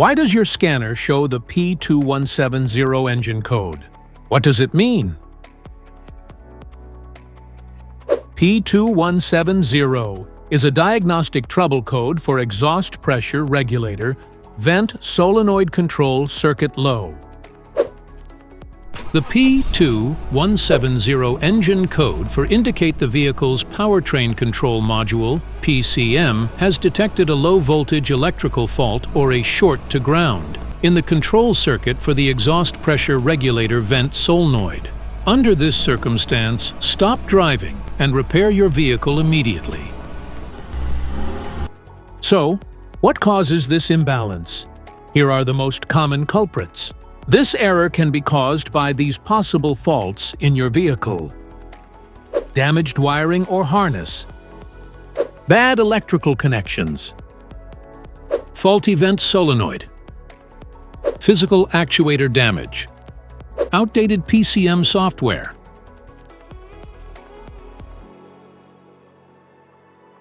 Why does your scanner show the P2170 engine code? What does it mean? P2170 is a diagnostic trouble code for exhaust pressure regulator, vent solenoid control circuit low. The P2170 engine code for indicate the vehicle's powertrain control module, PCM, has detected a low-voltage electrical fault or a short to ground in the control circuit for the exhaust pressure regulator vent solenoid. Under this circumstance, stop driving and repair your vehicle immediately. So, what causes this imbalance? Here are the most common culprits. This error can be caused by these possible faults in your vehicle: damaged wiring or harness, bad electrical connections, faulty vent solenoid, physical actuator damage, outdated PCM software.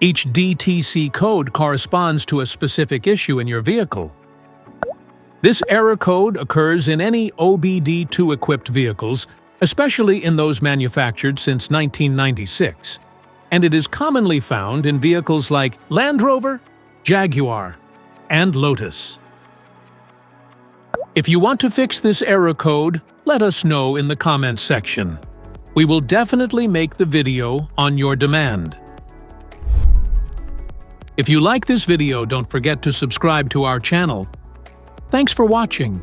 Each DTC code corresponds to a specific issue in your vehicle. This error code occurs in any OBD2-equipped vehicles, especially in those manufactured since 1996, and it is commonly found in vehicles like Land Rover, Jaguar, and Lotus. If you want to fix this error code, let us know in the comments section. We will definitely make the video on your demand. If you like this video, don't forget to subscribe to our channel. Thanks for watching.